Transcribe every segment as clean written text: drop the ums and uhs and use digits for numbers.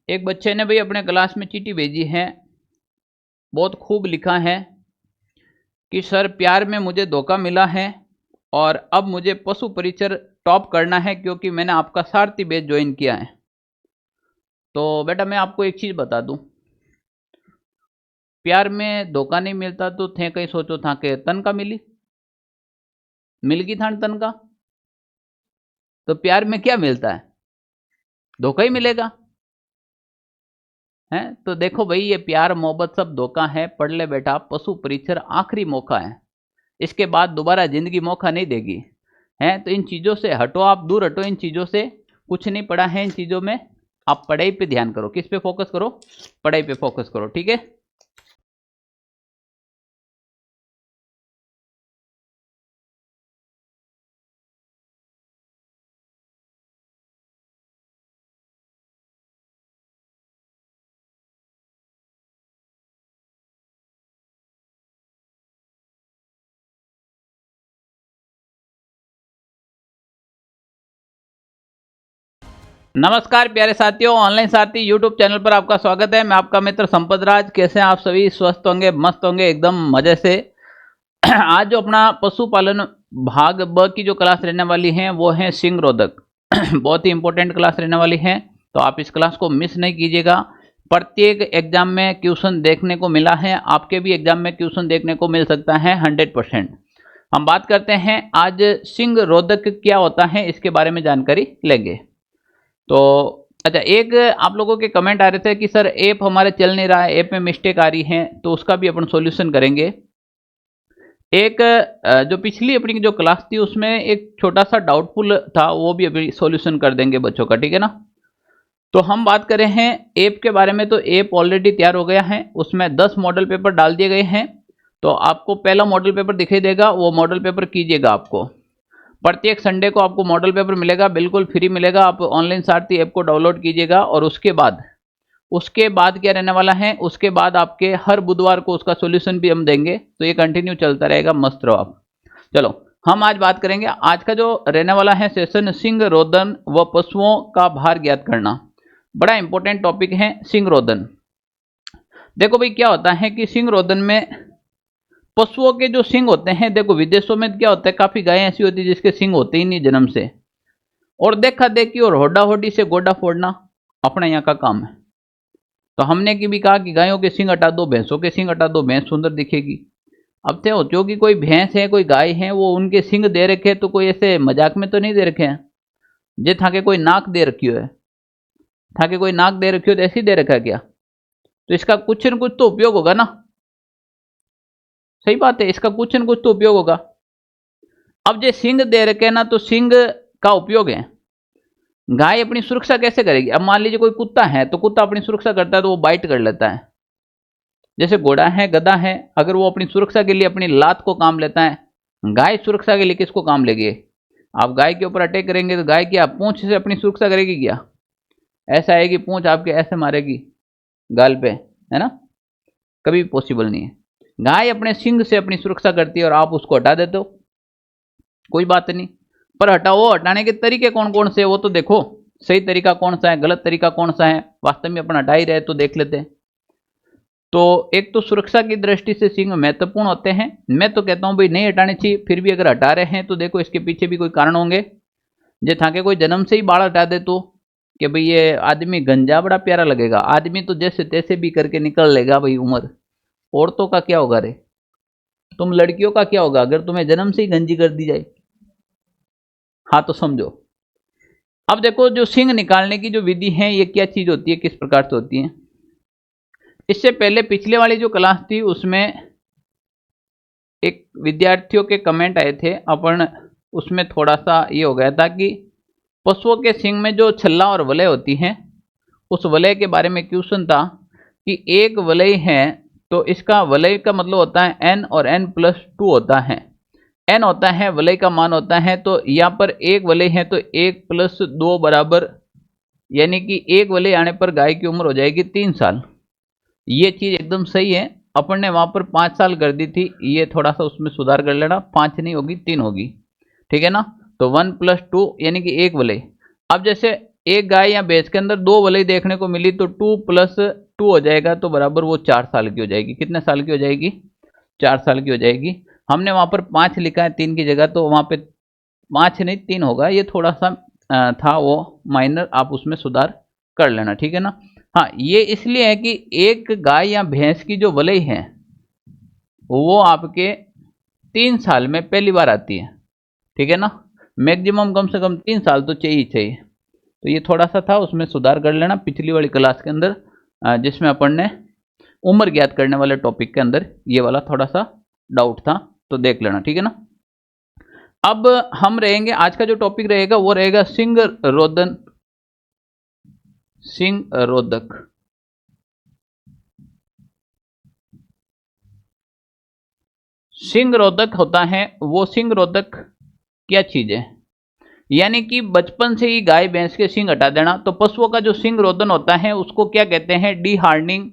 एक बच्चे ने भाई अपने क्लास में चिट्ठी भेजी है, बहुत खूब लिखा है कि सर प्यार में मुझे धोखा मिला है और अब मुझे पशु परिचर टॉप करना है क्योंकि मैंने आपका सारथी बैच ज्वाइन किया है। तो बेटा मैं आपको एक चीज़ बता दूं, प्यार में धोखा नहीं मिलता तो थे कहीं सोचो था कि तनख्वाह मिल गई था तनख्वाह। तो प्यार में क्या मिलता है, धोखा ही मिलेगा है। तो देखो भाई ये प्यार मोहब्बत सब धोखा है। पढ़ ले बेटा, पशु परिचर आखिरी मौका है, इसके बाद दोबारा जिंदगी मौका नहीं देगी है। तो इन चीज़ों से हटो, आप दूर हटो इन चीज़ों से, कुछ नहीं पढ़ा है इन चीज़ों में। आप पढ़ाई पे ध्यान करो, किस पे फोकस करो, पढ़ाई पे फोकस करो, ठीक है। नमस्कार प्यारे साथियों, ऑनलाइन साथी यूट्यूब चैनल पर आपका स्वागत है। मैं आपका मित्र संपत राज। कैसे हैं आप सभी? स्वस्थ होंगे, मस्त होंगे, एकदम मजे से। आज जो अपना पशुपालन भाग ब की जो क्लास रहने वाली है वो है सिंग रोधक। बहुत ही इंपॉर्टेंट क्लास रहने वाली है, तो आप इस क्लास को मिस नहीं कीजिएगा। प्रत्येक एग्जाम में क्वेश्चन देखने को मिला है, आपके भी एग्जाम में क्वेश्चन देखने को मिल सकता है 100%। हम बात करते हैं आज सिंग रोधक क्या होता है, इसके बारे में जानकारी लेंगे। तो अच्छा, एक आप लोगों के कमेंट आ रहे थे कि सर ऐप हमारे चल नहीं रहा है, ऐप में मिस्टेक आ रही है, तो उसका भी अपन सॉल्यूशन करेंगे। एक जो पिछली अपनी जो क्लास थी उसमें एक छोटा सा डाउटफुल था, वो भी अभी सॉल्यूशन कर देंगे बच्चों का, ठीक है ना। तो हम बात करें हैं ऐप के बारे में, तो ऐप ऑलरेडी तैयार हो गया है, उसमें 10 मॉडल पेपर डाल दिए गए हैं। तो आपको पहला मॉडल पेपर दिखाई देगा, वो मॉडल पेपर कीजिएगा। आपको प्रत्येक संडे को आपको मॉडल पेपर मिलेगा, बिल्कुल फ्री मिलेगा। आप ऑनलाइन सारथी ऐप को डाउनलोड कीजिएगा और उसके बाद क्या रहने वाला है, उसके बाद आपके हर बुधवार को उसका सॉल्यूशन भी हम देंगे। तो ये कंटिन्यू चलता रहेगा, मस्त रहो आप। चलो हम आज बात करेंगे, आज का जो रहने वाला है सेशन सिंग रोधन व पशुओं का भार ज्ञात करना। बड़ा इंपॉर्टेंट टॉपिक है सिंग रोधन। देखो भाई क्या होता है कि सिंग रोधन में पशुओं के जो सिंग होते हैं, देखो विदेशों में क्या होता है, काफी गायें ऐसी होती है जिसके सिंग होते ही नहीं जन्म से, और देखा देखी और होडा होडी से गोडा फोड़ना अपने यहाँ का काम है। तो हमने की भी कहा कि गायों के सिंग हटा दो, भैंसों के सिंग हटा दो, भैंस सुंदर दिखेगी। अब थे जो कि कोई भैंस है कोई गाय है, वो उनके सिंग दे रखे, तो कोई ऐसे मजाक में तो नहीं दे रखे हैं जे था के कोई नाक दे रखी हो है, था के कोई नाक दे रखी हो तो ऐसी दे रखा है क्या? तो इसका कुछ न कुछ तो उपयोग होगा ना, सही बात है, इसका कुछ न कुछ तो उपयोग होगा। अब जो सिंग दे रखे ना, तो सिंग का उपयोग है, गाय अपनी सुरक्षा कैसे करेगी? अब मान लीजिए कोई कुत्ता है, तो कुत्ता अपनी सुरक्षा करता है तो वो बाइट कर लेता है। जैसे घोड़ा है, गधा है, अगर वो अपनी सुरक्षा के लिए अपनी लात को काम लेता है, गाय सुरक्षा के लिए किसको काम लेगी? आप गाय के ऊपर अटैक करेंगे तो गाय क्या पूंछ से अपनी सुरक्षा करेगी क्या? ऐसा है कि पूंछ आपके ऐसे मारेगी गाल पे, है ना, कभी पॉसिबल नहीं है। गाय अपने सिंग से अपनी सुरक्षा करती है और आप उसको हटा देते हो, कोई बात नहीं। पर हटाओ, हटाने के तरीके कौन कौन से, वो तो देखो, सही तरीका कौन सा है, गलत तरीका कौन सा है, वास्तव में अपन हटा ही रहे तो देख लेते हैं। तो एक तो सुरक्षा की दृष्टि से सिंग महत्वपूर्ण होते हैं। मैं तो कहता हूं भाई नहीं हटाने चाहिए, फिर भी अगर हटा रहे हैं तो देखो इसके पीछे भी कोई कारण होंगे। जे था के कोई जन्म से ही बाल हटा दे तो कि भाई ये आदमी गंजा बड़ा प्यारा लगेगा, आदमी तो जैसे तैसे भी करके निकल लेगा भाई उम्र। औरतों का क्या होगा रे, तुम लड़कियों का क्या होगा अगर तुम्हें जन्म से ही गंजी कर दी जाए? हाँ तो समझो। अब देखो जो सिंग निकालने की जो विधि है, ये क्या चीज होती है, किस प्रकार से होती है। इससे पहले पिछले वाली जो क्लास थी उसमें एक विद्यार्थियों के कमेंट आए थे, अपन उसमें थोड़ा सा ये हो गया था कि पशुओं के सिंग में जो छल्ला और वलय होती हैं, उस वलय के बारे में क्वेश्चन था कि एक वलय है तो इसका वलय का मतलब होता है n और n+2 होता है। n होता है वलय का मान होता है, तो यहाँ पर एक वलय है तो 1+2 बराबर, यानी कि एक वलय आने पर गाय की उम्र हो जाएगी 3 साल। ये चीज एकदम सही है, अपन ने वहां पर 5 साल कर दी थी, ये थोड़ा सा उसमें सुधार कर लेना, 5 नहीं होगी 3 होगी, ठीक है ना। तो 1+2 यानी कि एक वलय। अब जैसे एक गाय या भैंस के अंदर 2 वलय देखने को मिली तो 2 + 2 हो जाएगा, तो बराबर वो 4 साल की हो जाएगी। कितने साल की हो जाएगी? 4 साल की हो जाएगी। हमने वहां पर 5 लिखा है 3 की जगह, तो वहां पे 5 नहीं 3 होगा। ये थोड़ा सा था वो माइनर, आप उसमें सुधार कर लेना, ठीक है ना। हाँ, ये इसलिए है कि एक गाय या भैंस की जो वलय है वो आपके 3 साल में पहली बार आती है, ठीक है ना। मैक्सिमम कम से कम 3 साल तो चाहिए चाहिए। तो ये थोड़ा सा था, उसमें सुधार कर लेना पिछली वाली क्लास के अंदर, जिसमें अपन ने उम्र ज्ञात करने वाले टॉपिक के अंदर ये वाला थोड़ा सा डाउट था, तो देख लेना, ठीक है ना। अब हम रहेंगे, आज का जो टॉपिक रहेगा वो रहेगा सिंग रोदन, सिंग रोधक। सिंग रोधक होता है वो, सिंग रोधक क्या चीज है? यानी कि बचपन से ही गाय भैंस के सिंग हटा देना। तो पशुओं का जो सिंग रोधन होता है उसको क्या कहते हैं? D hardening.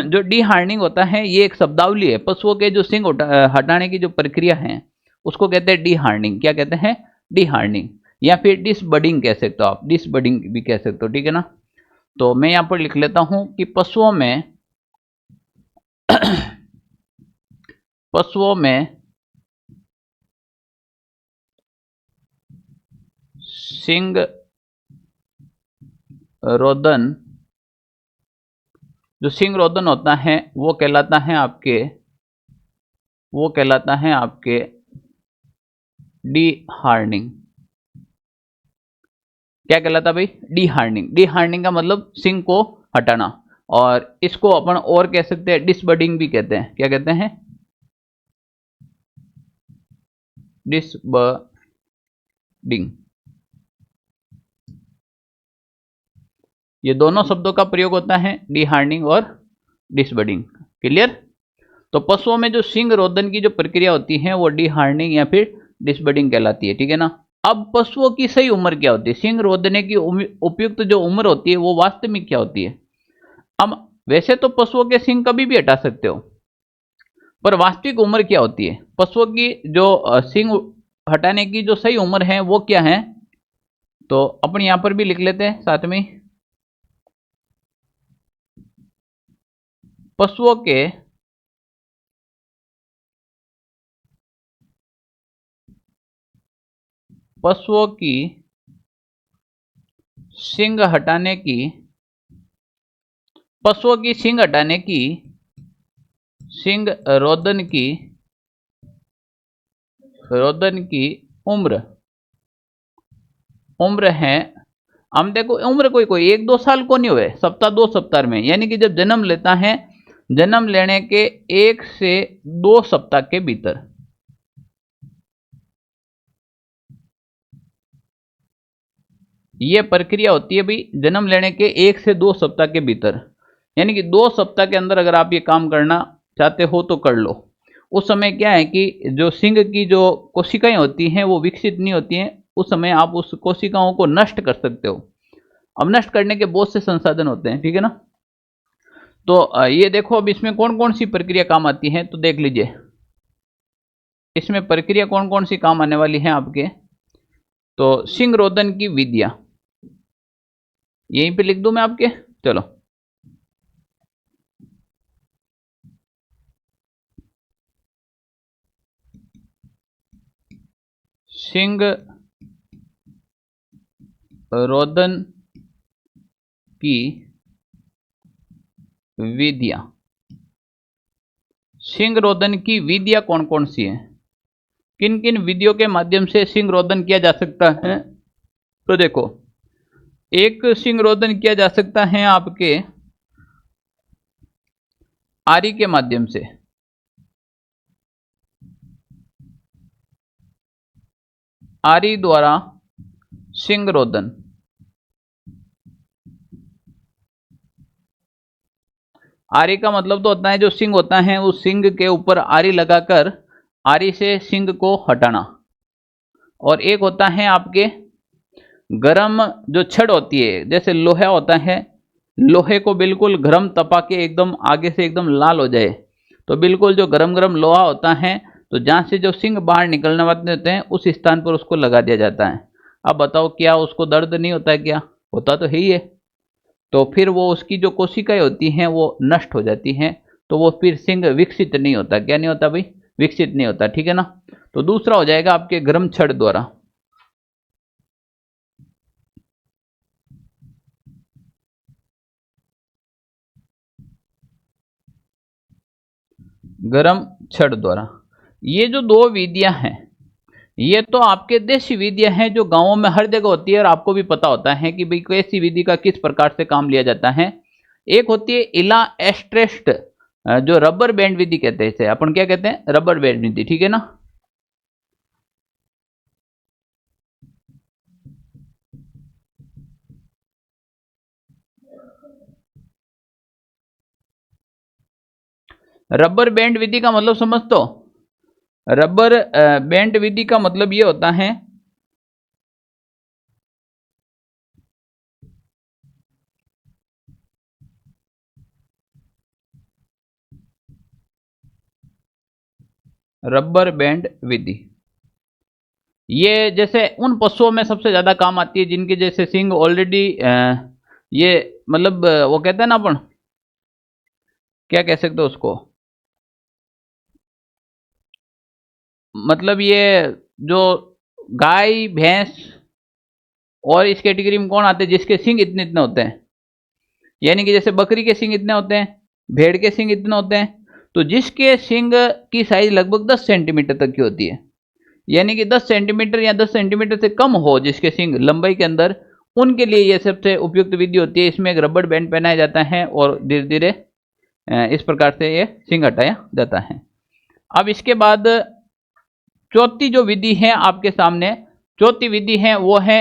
जो डी हार्डनिंग होता है ये एक शब्दावली है। पशुओं के जो सिंग हटाने की जो प्रक्रिया है उसको कहते हैं डी हार्डनिंग। क्या कहते हैं? डी हार्डनिंग, या फिर डिसबडिंग कह सकते हो आप, डिसबडिंग भी कह सकते हो, ठीक है ना। तो मैं यहां पर लिख लेता हूं कि पशुओं में पशुओं में सिंग रोदन, जो सिंग रोदन होता है वो कहलाता है आपके डी हार्डनिंग। क्या कहलाता भाई? D hardening. डी हार्डनिंग का मतलब सिंग को हटाना, और इसको अपन और कह सकते हैं डिसबडिंग भी कहते हैं। क्या कहते हैं? डिसबडिंग। ये दोनों शब्दों का प्रयोग होता है, डी हार्डनिंग और डिसबडिंग। क्लियर? तो पशुओं में जो सिंग रोदन की जो प्रक्रिया होती है वो डी हार्डनिंग या फिर डिसबडिंग कहलाती है, ठीक है ना। अब पशुओं की सही उम्र क्या होती है? सिंग रोदने की उपयुक्त जो उम्र होती है वो वास्तविक क्या होती है? अब वैसे तो पशुओं के सिंग कभी भी हटा सकते हो, पर वास्तविक उम्र क्या होती है पशुओं की? जो सिंग हटाने की जो सही उम्र है वो क्या है? तो अपन यहां पर भी लिख लेते हैं साथ में। पशुओं के पशुओं की सिंग हटाने की, पशुओं की सिंग हटाने की, सिंग रोदन की उम्र है, हम देखो उम्र कोई कोई 1-2 साल को नहीं हुए, सप्ताह 2 सप्ताह में, यानी कि जब जन्म लेता है, जन्म लेने के 1 से 2 सप्ताह के भीतर। यह प्रक्रिया होती है भाई, जन्म लेने के 1 से 2 सप्ताह के भीतर, यानी कि 2 सप्ताह के अंदर अगर आप ये काम करना चाहते हो तो कर लो। उस समय क्या है कि जो सिंग की जो कोशिकाएं होती हैं वो विकसित नहीं होती हैं, उस समय आप उस कोशिकाओं को नष्ट कर सकते हो। अब नष्ट करने के बहुत से संसाधन होते हैं, ठीक है ना। तो ये देखो, अब इसमें कौन कौन सी प्रक्रिया काम आती है तो देख लीजिए, इसमें प्रक्रिया कौन कौन सी काम आने वाली है आपके। तो सिंग रोदन की विधियां यहीं पे लिख दूं मैं आपके, चलो। सिंग रोदन की विधियां, सिंग रोदन की विधियां कौन कौन सी हैं, किन किन विधियों के माध्यम से सिंग रोदन किया जा सकता है। तो देखो, एक सिंग रोदन किया जा सकता है आपके आरी के माध्यम से। आरी द्वारा सिंग रोदन, आरी का मतलब तो होता है जो सिंग होता है उस सिंग के ऊपर आरी लगाकर आरी से सिंग को हटाना। और एक होता है आपके गरम जो छड़ होती है, जैसे लोहा होता है, लोहे को बिल्कुल गरम तपा के एकदम आगे से एकदम लाल हो जाए, तो बिल्कुल जो गरम गरम लोहा होता है, तो जहाँ से जो सिंग बाहर निकलने वाले होते हैं उस स्थान पर उसको लगा दिया जाता है। अब बताओ क्या उसको दर्द नहीं होता है? क्या होता तो है ही है। तो फिर वो उसकी जो कोशिकाएं होती हैं वो नष्ट हो जाती हैं, तो वो फिर सिंग विकसित नहीं होता। क्या नहीं होता भाई? विकसित नहीं होता, ठीक है ना। तो दूसरा हो जाएगा आपके गर्म छड़ द्वारा। गर्म छड़ द्वारा ये जो दो विधियां हैं, ये तो आपके देसी विधियां हैं जो गांवों में हर जगह होती है और आपको भी पता होता है कि भाई कैसी विधि का किस प्रकार से काम लिया जाता है। एक होती है इला एस्ट्रेस्ट, जो रबर बैंड विधि कहते हैं इसे, अपन क्या कहते हैं? रबर बैंड विधि, ठीक है ना। रबर बैंड विधि का मतलब समझ तो, रबर बैंड विधि का मतलब ये होता है, रबर बैंड विधि ये जैसे उन पशुओं में सबसे ज्यादा काम आती है जिनके जैसे सिंग ऑलरेडी, ये मतलब वो कहते हैं ना अपन, क्या कह सकते हो उसको, मतलब ये जो गाय भैंस और इस कैटेगरी में कौन आते हैं जिसके सिंग इतने इतने होते हैं, यानी कि जैसे बकरी के सिंग इतने होते हैं, भेड़ के सिंग इतने होते हैं, तो जिसके सिंग की साइज लगभग 10 सेंटीमीटर तक की होती है, यानी कि 10 सेंटीमीटर या 10 सेंटीमीटर से कम हो जिसके सिंग लंबाई के अंदर, उनके लिए यह सबसे उपयुक्त विधि होती है। इसमें एक रबर बैंड पहनाया जाता है और धीरे धीरे इस प्रकार से ये सिंग हटाया जाता है। अब इसके बाद चौथी जो विधि है आपके सामने, चौथी विधि है वो है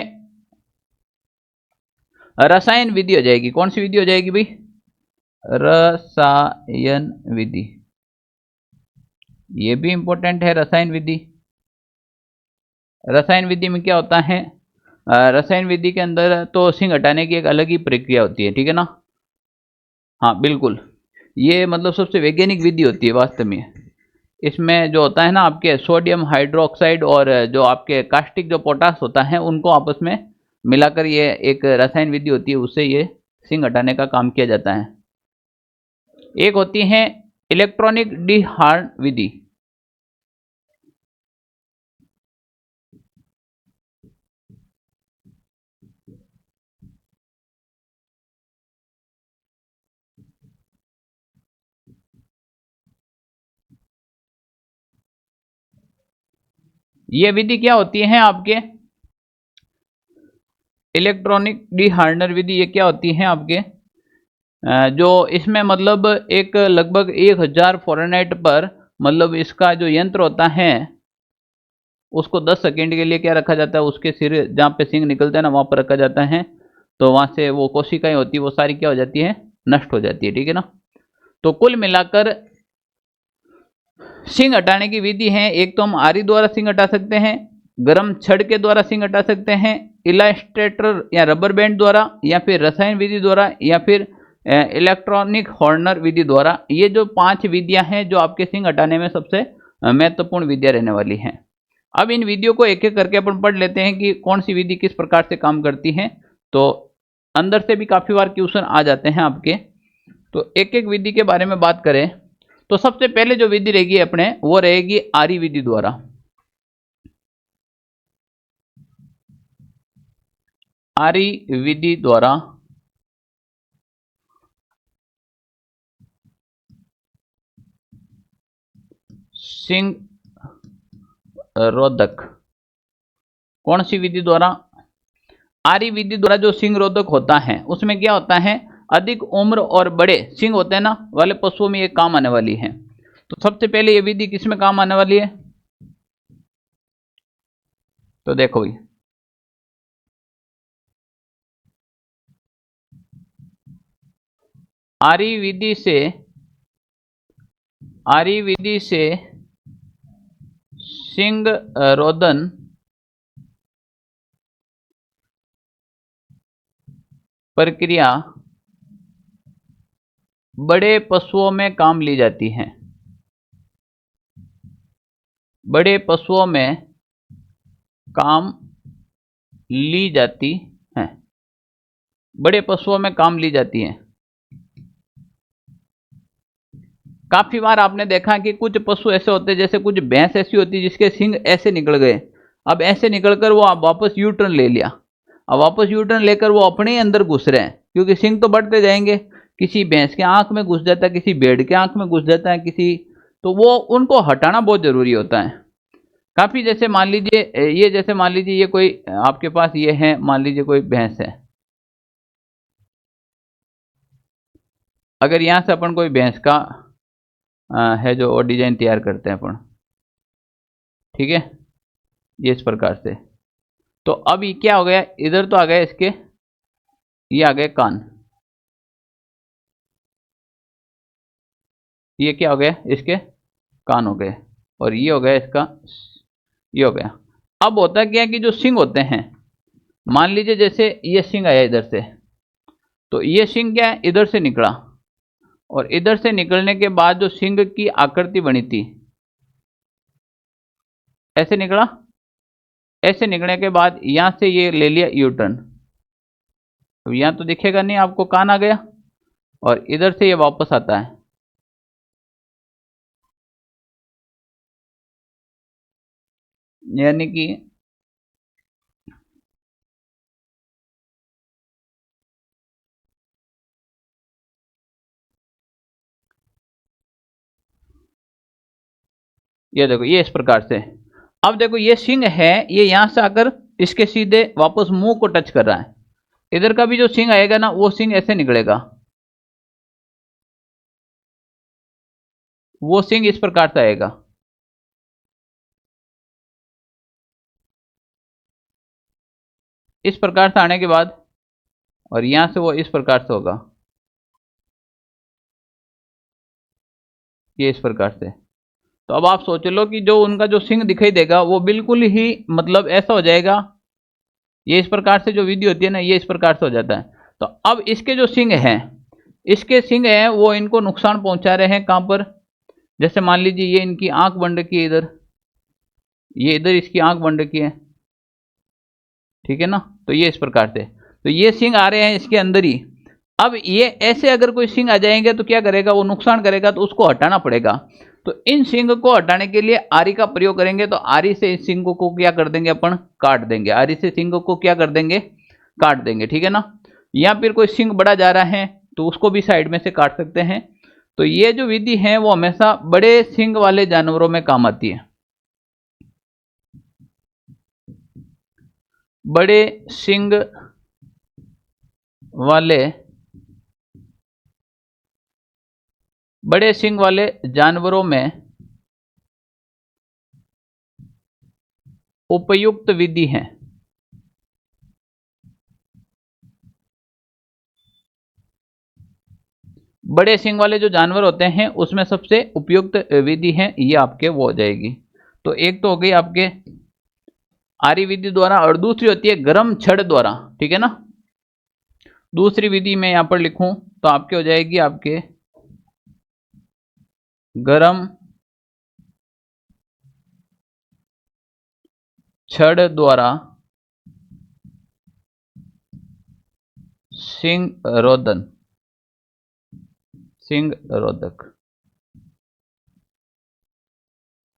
रसायन विधि हो जाएगी। कौन सी विधि हो जाएगी भाई? रसायन विधि। ये भी इंपॉर्टेंट है रसायन विधि। रसायन विधि में क्या होता है? रसायन विधि के अंदर तो सिंग हटाने की एक अलग ही प्रक्रिया होती है, ठीक है ना। हाँ बिल्कुल, ये मतलब सबसे वैज्ञानिक विधि होती है वास्तव में। इसमें जो होता है ना आपके सोडियम हाइड्रोक्साइड और जो आपके कास्टिक जो पोटास होता है उनको आपस में मिलाकर ये एक रसायन विधि होती है, उससे ये सिंग हटाने का काम किया जाता है। एक होती है इलेक्ट्रॉनिक डिहार्न विधि। ये विधि क्या होती है आपके? इलेक्ट्रॉनिक डिहार्नर विधि ये क्या होती है आपके? जो इसमें मतलब एक लगभग 1000 फ़ारेनहाइट पर मतलब इसका जो यंत्र होता है उसको 10 सेकेंड के लिए क्या रखा जाता है, उसके सिर जहाँ पे सिंग निकलता है ना वहाँ पर रखा जाता है, तो वहाँ से वो कोशिकाएं होती है वो सारी क्या हो जाती है? नष्ट हो जाती है, ठीक है ना। तो कुल मिलाकर सिंग हटाने की विधि है, एक तो हम आरी द्वारा सिंग हटा सकते हैं, गर्म छड़ के द्वारा सिंग हटा सकते हैं, इलास्ट्रेटर या रबर बैंड द्वारा, या फिर रसायन विधि द्वारा, या फिर इलेक्ट्रॉनिक हॉर्नर विधि द्वारा। ये जो 5 विधियां हैं जो आपके सिंग हटाने में सबसे महत्वपूर्ण विधियां रहने वाली हैं। अब इन विधियों को एक एक करके अपन पढ़ लेते हैं कि कौन सी विधि किस प्रकार से काम करती है। तो अंदर से भी काफी बार क्वेश्चन आ जाते हैं आपके, तो एक एक विधि के बारे में बात करें तो सबसे पहले जो विधि रहेगी अपने वो रहेगी आरी विधि द्वारा। आरी विधि द्वारा सिंग रोधक। कौन सी विधि द्वारा? आरी विधि द्वारा जो सिंग रोधक होता है उसमें क्या होता है, अधिक उम्र और बड़े सिंग होते हैं ना वाले पशुओं में ये काम आने वाली है। तो सबसे पहले ये विधि किसमें काम आने वाली है? तो देखो भाई, आरी विधि से, आरी विधि से सिंग रोधन प्रक्रिया बड़े पशुओं में काम ली जाती है। बड़े पशुओं में काम ली जाती हैं, बड़े पशुओं में काम ली जाती हैं। काफी बार आपने देखा कि कुछ पशु ऐसे होते हैं, जैसे कुछ भैंस ऐसी होती है जिसके सींग ऐसे निकल गए, अब ऐसे निकलकर वो वापस यू टर्न ले लिया, अब वापस यू टर्न लेकर वो अपने ही अंदर घुस रहे हैं, क्योंकि सींग तो बढ़ते जाएंगे, किसी भैंस के आंख में घुस जाता है, किसी भेड़ के आंख में घुस जाता है, किसी, तो वो उनको हटाना बहुत जरूरी होता है। काफी, जैसे मान लीजिए ये, जैसे मान लीजिए ये कोई आपके पास ये है, मान लीजिए कोई भैंस है, अगर यहां से अपन कोई भैंस का है जो डिजाइन तैयार करते हैं अपन, ठीक है, ये इस प्रकार से, तो अब ये क्या हो गया, इधर तो आ गया इसके, ये आ गए कान, ये क्या हो गया, इसके कान हो गए, और ये हो गया इसका, ये हो गया। अब होता क्या है कि जो सिंग होते हैं, मान लीजिए जैसे ये सिंग आया इधर से, तो ये सिंग क्या है, इधर से निकला, और इधर से निकलने के बाद जो सिंग की आकृति बनी थी, ऐसे निकला, ऐसे निकलने के बाद यहां से ये ले लिया यू टर्न, अब यहां तो दिखेगा नहीं आपको, कान आ गया, और इधर से ये वापस आता है, यानी कि ये देखो, ये इस प्रकार से, अब देखो ये सिंग है, ये यहां से आकर इसके सीधे वापस मुंह को टच कर रहा है, इधर का भी जो सिंग आएगा ना, वो सिंग ऐसे निकलेगा, वो सिंग इस प्रकार से आएगा, इस प्रकार से आने के बाद, और यहां से वो इस प्रकार से होगा, ये इस प्रकार से। तो अब आप सोच लो कि जो उनका जो सिंग दिखाई देगा वो बिल्कुल ही मतलब ऐसा हो जाएगा, ये इस प्रकार से जो विधि होती है ना, ये इस प्रकार से हो जाता है। तो अब इसके जो सिंग हैं, इसके सिंग हैं वो इनको नुकसान पहुंचा रहे हैं, कहां पर, जैसे मान लीजिए ये इनकी आंख बन रखी है इधर, ये इधर इसकी आंख बन रखी है, ठीक है ना, तो ये इस प्रकार से, तो ये सिंग आ रहे हैं इसके अंदर ही। अब ये ऐसे अगर कोई सिंग आ जाएंगे तो क्या करेगा, वो नुकसान करेगा, तो उसको हटाना पड़ेगा। तो इन सिंग को हटाने के लिए आरी का प्रयोग करेंगे, तो आरी से इस सिंग को क्या कर देंगे, अपन काट देंगे, आरी से सिंग को क्या कर देंगे, काट देंगे, ठीक है ना। या फिर कोई सिंग बड़ा जा रहा है तो उसको भी साइड में से काट सकते हैं। तो ये जो विधि है वो हमेशा बड़े सिंग वाले जानवरों में काम आती है, बड़े सिंग वाले, बड़े सिंग वाले जानवरों में उपयुक्त विधि है। बड़े सिंग वाले जो जानवर होते हैं उसमें सबसे उपयुक्त विधि है, ये आपके वो हो जाएगी। तो एक तो हो गई आपके आरी विधि द्वारा, और दूसरी होती है गरम छड़ द्वारा, ठीक है ना। दूसरी विधि मैं यहां पर लिखूं तो आपके हो जाएगी, आपके गरम छड़ द्वारा सिंग रोधन, सिंग रोधक,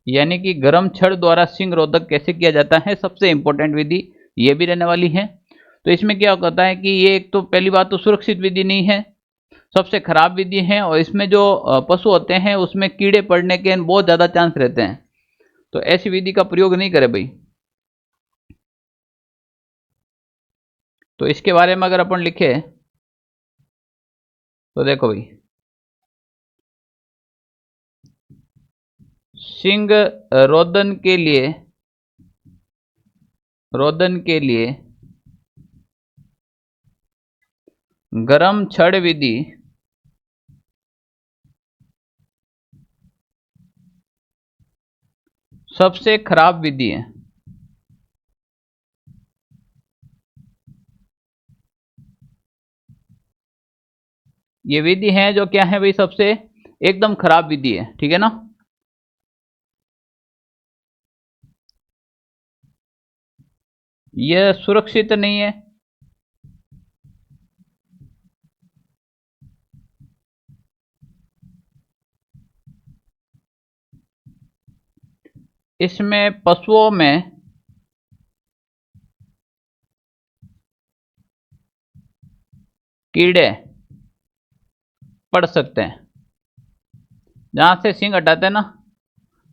यानी कि गर्म छड़ द्वारा सिंग रोधक कैसे किया जाता है, सबसे इंपॉर्टेंट विधि ये भी रहने वाली है। तो इसमें क्या होता है कि ये एक तो पहली बात तो सुरक्षित विधि नहीं है, सबसे खराब विधि है, और इसमें जो पशु होते हैं उसमें कीड़े पड़ने के बहुत ज़्यादा चांस रहते हैं, तो ऐसी विधि का प्रयोग नहीं करें भाई। तो इसके बारे में अगर अपन लिखे तो देखो भाई, सिंग रोधन के लिए, रोधन के लिए गरम छड़ विधि सबसे खराब विधि है। ये विधि है जो क्या है भाई, सबसे एकदम खराब विधि है, ठीक है ना। यह सुरक्षित नहीं है। इसमें पशुओं में कीड़े पड़ सकते हैं। जहां से सींग हटाते हैं ना,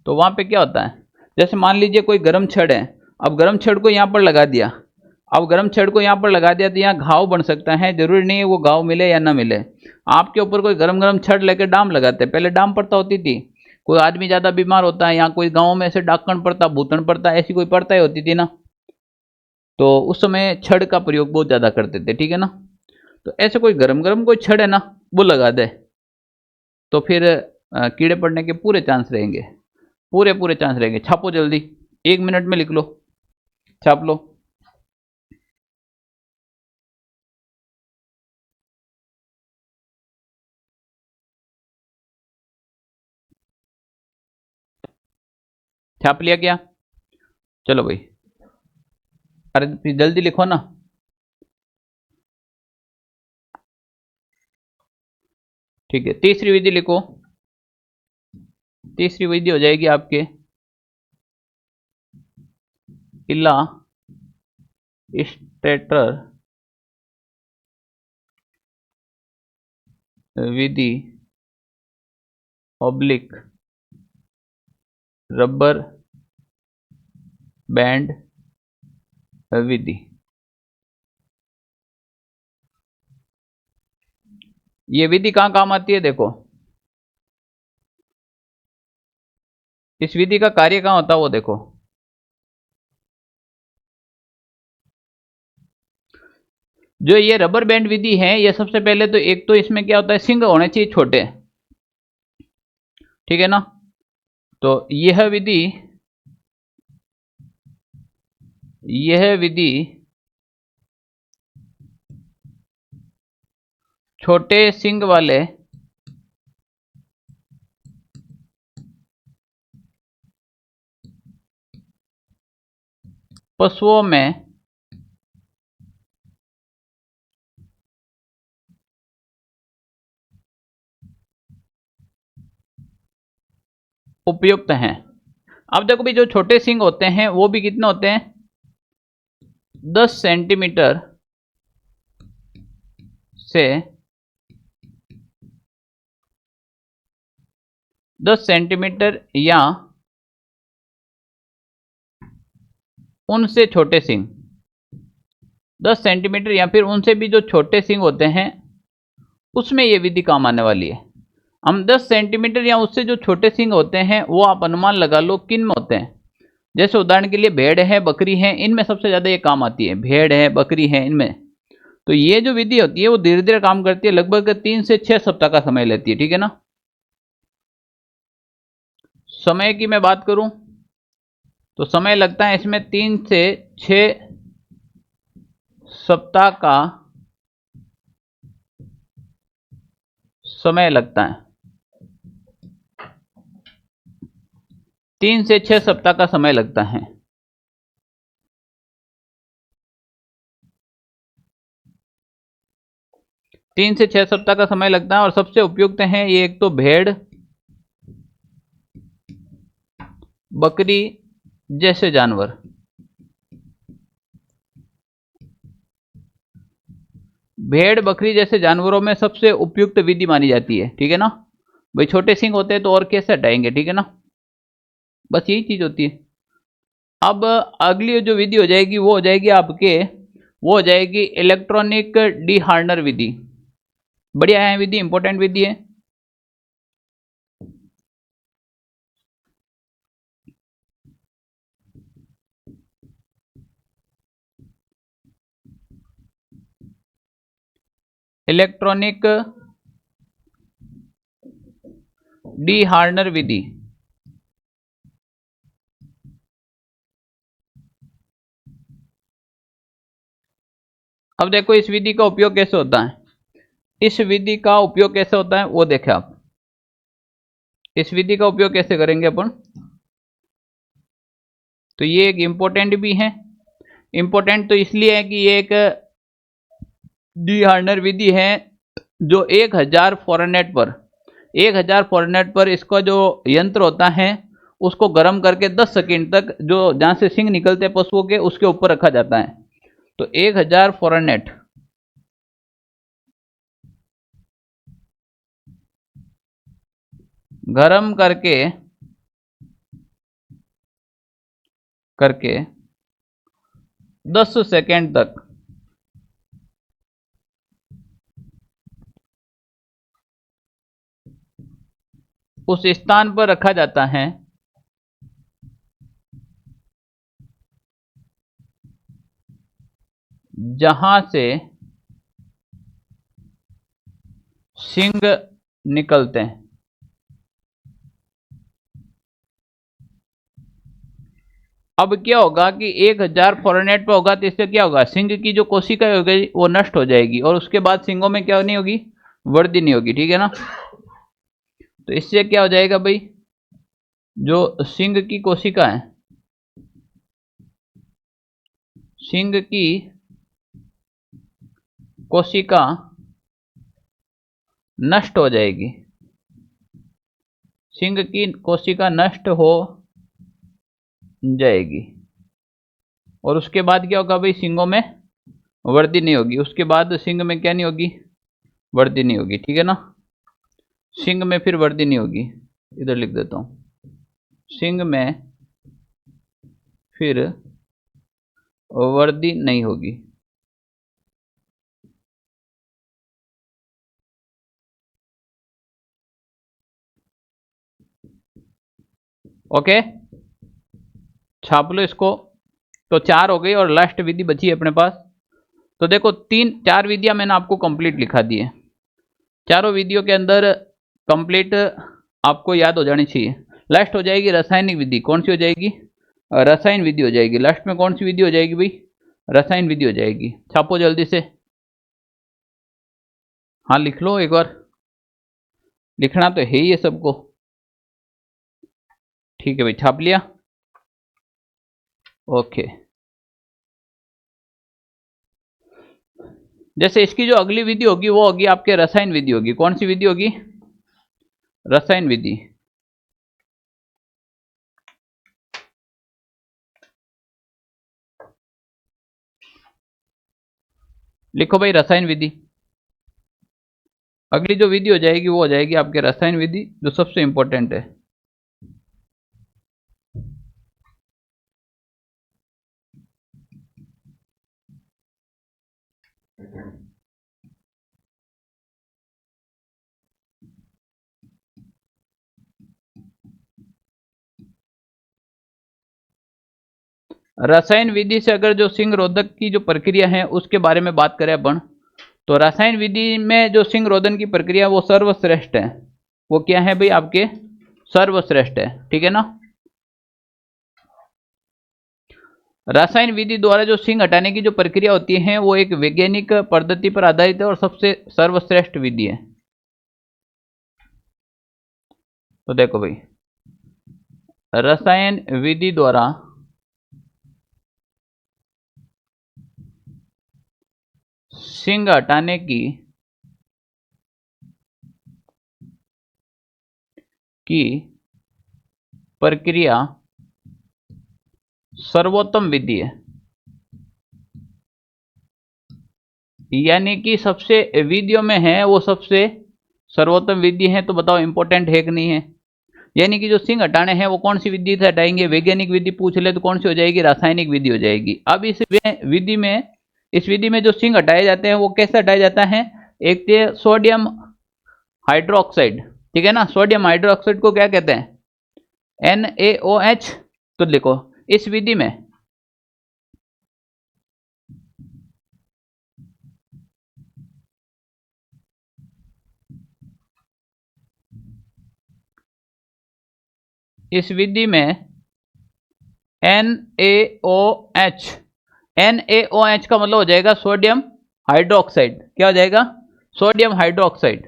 तो वहां पे क्या होता है, जैसे मान लीजिए कोई गर्म छड़ है, अब गर्म छड़ को यहाँ पर लगा दिया, अब गर्म छड़ को यहाँ पर लगा दिया तो यहाँ घाव बन सकता है। जरूरी नहीं है वो घाव मिले या ना मिले। आपके ऊपर कोई गरम गरम छड़ लेके डाम लगाते, पहले डाम पड़ता होती थी, कोई आदमी ज्यादा बीमार होता है, यहाँ कोई गाँव में ऐसे डाकण पड़ता, भूतन पड़ता, ऐसी कोई पड़ता ही होती थी ना, तो उस समय छड़ का प्रयोग बहुत ज्यादा करते थे, ठीक है ना। तो ऐसे कोई गरम गरम कोई छड़ है ना, वो लगा दे, तो फिर कीड़े पड़ने के पूरे चांस रहेंगे, पूरे पूरे चांस रहेंगे। छापो जल्दी, 1 मिनट में लिख लो, छाप लो। छाप लिया क्या? चलो भाई, अरे जल्दी लिखो ना। ठीक है, तीसरी विधि लिखो। तीसरी विधि हो जाएगी आपके इला स्टेटर विधि ऑब्लिक रबर बैंड विधि। ये विधि कहाँ काम आती है देखो, इस विधि का कार्य कहाँ होता है वो देखो। जो ये रबर बैंड विधि है, ये सबसे पहले तो एक तो इसमें क्या होता है, सिंग होने चाहिए छोटे, ठीक है ना। तो यह विधि छोटे सिंग वाले पशुओं में उपयुक्त हैं। अब देखो भी, जो छोटे सिंग होते हैं वो भी कितने होते हैं, 10 सेंटीमीटर से 10 सेंटीमीटर या उनसे छोटे सिंग, 10 सेंटीमीटर या फिर उनसे भी जो छोटे सिंग होते हैं, उसमें ये विधि काम आने वाली है। हम 10 सेंटीमीटर या उससे जो छोटे सिंग होते हैं वो आप अनुमान लगा लो किन में होते हैं। जैसे उदाहरण के लिए भेड़ है, बकरी है, इनमें सबसे ज्यादा ये काम आती है, भेड़ है, बकरी है, इनमें। तो ये जो विधि होती है वो धीरे धीरे काम करती है, लगभग 3 से 6 सप्ताह का समय लेती है, ठीक है ना। समय की मैं बात करूं तो समय लगता है इसमें 3 से 6 सप्ताह का समय लगता है, 3 से 6 सप्ताह का समय लगता है। तीन से 6 सप्ताह का समय लगता है। और सबसे उपयुक्त है ये, एक तो भेड़, बकरी जैसे जानवर। भेड़ बकरी जैसे जानवरों में सबसे उपयुक्त विधि मानी जाती है, ठीक है ना। भाई छोटे सिंग होते हैं तो और कैसे हटाएंगे, ठीक है ना, बस यही चीज होती है। अब अगली जो विधि हो जाएगी वो हो जाएगी आपके, वो हो जाएगी इलेक्ट्रॉनिक डीहार्नर विधि। बढ़िया है विधि, इंपॉर्टेंट विधि है। इलेक्ट्रॉनिक डीहार्नर विधि। अब देखो इस विधि का उपयोग कैसे होता है, इस विधि का उपयोग कैसे होता है वो देखें आप। इस विधि का उपयोग कैसे करेंगे अपन, तो ये एक इंपॉर्टेंट भी है, इंपॉर्टेंट तो इसलिए है कि ये एक डी हार्नर विधि है जो 1000 फ़ारेनहाइट पर इसका जो यंत्र होता है उसको गर्म करके 10 सेकंड तक जो जहां से सिंग निकलते हैं पशुओं के उसके ऊपर रखा जाता है। तो 1000 फ़ारेनहाइट गर्म करके करके 10 सेकंड तक उस स्थान पर रखा जाता है जहां से सिंग निकलते हैं। अब क्या होगा कि 1000 फ़ारेनहाइट पर होगा तो इससे क्या होगा, सिंग की जो कोशिका हो गई वो नष्ट हो जाएगी और उसके बाद सिंगों में क्या नहीं होगी, वृद्धि नहीं होगी। ठीक है ना। तो इससे क्या हो जाएगा भाई, जो सिंग की कोशिका है, सिंग की कोशिका नष्ट हो जाएगी, सिंग की कोशिका नष्ट हो जाएगी और उसके बाद क्या होगा भाई, सिंगों में वृद्धि नहीं होगी। उसके बाद सिंग में क्या नहीं होगी, वृद्धि नहीं होगी। ठीक है ना। सिंग में फिर वृद्धि नहीं होगी, इधर लिख देता हूं, सिंग में फिर वृद्धि नहीं होगी। ओके, छाप लो इसको। तो 4 हो गई और लास्ट विधि बची है अपने पास। तो देखो 4 विधियां मैंने आपको कंप्लीट लिखा दी है। चारों विधियों के अंदर कंप्लीट आपको याद हो जानी चाहिए। लास्ट हो जाएगी रासायनिक विधि। कौन सी हो जाएगी, रसायन विधि हो जाएगी। लास्ट में कौन सी विधि हो जाएगी भाई, रसायन विधि हो जाएगी। छापो जल्दी से। हाँ लिख लो एक बार, लिखना तो है ही है सबको। ठीक है भाई, छाप लिया। ओके, जैसे इसकी जो अगली विधि होगी वो होगी आपके रसायन विधि होगी। कौन सी विधि होगी, रसायन विधि। लिखो भाई रसायन विधि। अगली जो विधि हो जाएगी वो हो जाएगी आपके रसायन विधि, जो सबसे इंपॉर्टेंट है। रसायन विधि से अगर जो सिंग रोधक की जो प्रक्रिया है उसके बारे में बात करें अपन, तो रसायन विधि में जो सिंग रोधन की प्रक्रिया वो सर्वश्रेष्ठ है। वो क्या है भाई, आपके सर्वश्रेष्ठ है। ठीक है ना। रासायन विधि द्वारा जो सिंग हटाने की जो प्रक्रिया होती है वो एक वैज्ञानिक पद्धति पर आधारित है और सबसे सर्वश्रेष्ठ विधि है। तो देखो भाई, रसायन विधि द्वारा सिंग हटाने की प्रक्रिया सर्वोत्तम विधि है। यानी कि सबसे विधियों में है वो सबसे सर्वोत्तम विधि है। तो बताओ इंपॉर्टेंट है कि नहीं है। यानी कि जो सिंग हटाने हैं वो कौन सी विधि से हटाएंगे, वैज्ञानिक विधि पूछ ले तो कौन सी हो जाएगी, रासायनिक विधि हो जाएगी। अब विधि में इस विधि में जो सिंग हटाए जाते हैं वो कैसे हटाया जाता है, एक तो सोडियम हाइड्रोक्साइड। ठीक है ना। सोडियम हाइड्रोक्साइड को क्या कहते हैं, NaOH। तो लिखो इस विधि में इस विधि में NaOH, NaOH का मतलब हो जाएगा सोडियम हाइड्रोक्साइड। क्या हो जाएगा, सोडियम हाइड्रोक्साइड।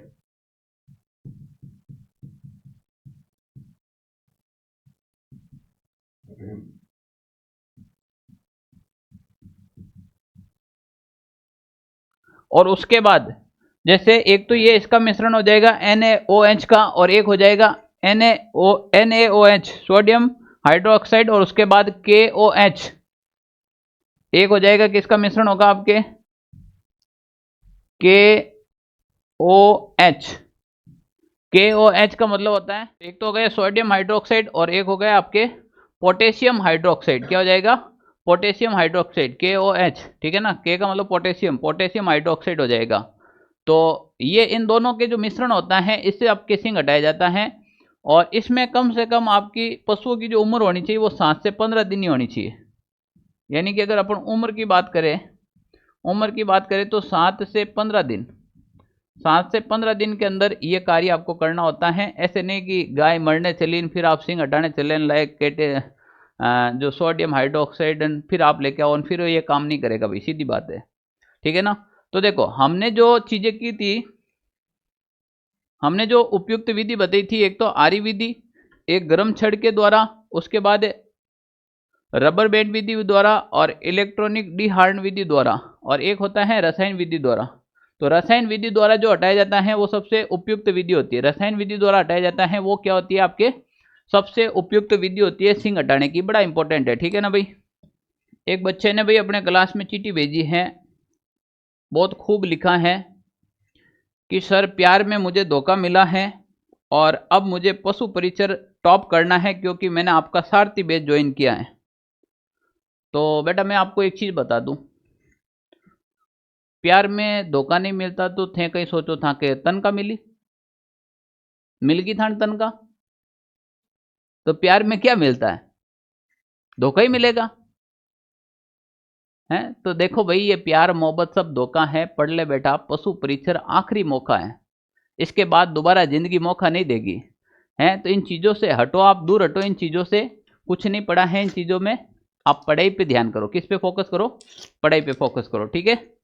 और उसके बाद जैसे एक तो ये इसका मिश्रण हो जाएगा NaOH का, और एक हो जाएगा NaOH सोडियम हाइड्रोक्साइड, और उसके बाद KOH, एक हो जाएगा किसका मिश्रण होगा आपके KOH। KOH का मतलब होता है, एक तो हो गया सोडियम हाइड्रोक्साइड और एक हो गया आपके पोटेशियम हाइड्रोक्साइड। क्या हो जाएगा? पोटेशियम हाइड्रोक्साइड KOH, ठीक है ना। K का मतलब पोटेशियम, पोटेशियम हाइड्रोक्साइड हो जाएगा। तो ये इन दोनों के जो मिश्रण होता है इससे आप केसिंग हटाया जाता है, और इसमें कम से कम आपकी पशुओं की जो उम्र होनी चाहिए वो 7 से 15 दिन ही होनी चाहिए। यानी कि अगर अपन उम्र की बात करें तो 7 से 15 दिन, 7 से 15 दिन के अंदर ये कार्य आपको करना होता है। ऐसे नहीं कि गाय मरने चली फिर आप सिंग हटाने चले लायक जो सोडियम हाइड्रोक्साइड फिर आप लेके आओ, फिर ये काम नहीं करेगा भाई, सीधी बात है, ठीक है ना। तो देखो हमने जो चीजें की थी, हमने जो उपयुक्त विधि बताई थी, एक तो आरी विधि, एक गर्म छड़ के द्वारा, उसके बाद रबर बैंड विधि द्वारा और इलेक्ट्रॉनिक डीहार्ड विधि द्वारा, और एक होता है रसायन विधि द्वारा। तो रसायन विधि द्वारा जो हटाया जाता है वो सबसे उपयुक्त विधि होती है। रसायन विधि द्वारा हटाया जाता है वो क्या होती है आपके सबसे उपयुक्त विधि होती है सींग हटाने की, बड़ा इंपॉर्टेंट है, ठीक है ना भाई। एक बच्चे ने भाई अपने क्लास में चिट्ठी भेजी है, बहुत खूब लिखा है कि सर प्यार में मुझे धोखा मिला है और अब मुझे पशु परिचर टॉप करना है क्योंकि मैंने आपका सारथी बैच ज्वाइन किया है। तो बेटा मैं आपको एक चीज बता दूं, प्यार में धोखा नहीं मिलता तो थे कहीं सोचो था कि तन का मिल गई था तन का। तो प्यार में क्या मिलता है? धोखा ही मिलेगा, है। तो देखो भाई ये प्यार मोहब्बत सब धोखा है, पढ़ ले बेटा, पशु परिचर आखिरी मौका है, इसके बाद दोबारा जिंदगी मौका नहीं देगी, है। तो इन चीजों से हटो, आप दूर हटो इन चीजों से, कुछ नहीं पढ़ा है इन चीजों में। आप पढ़ाई पे ध्यान करो, किस पे फोकस करो? पढ़ाई पे फोकस करो, ठीक है।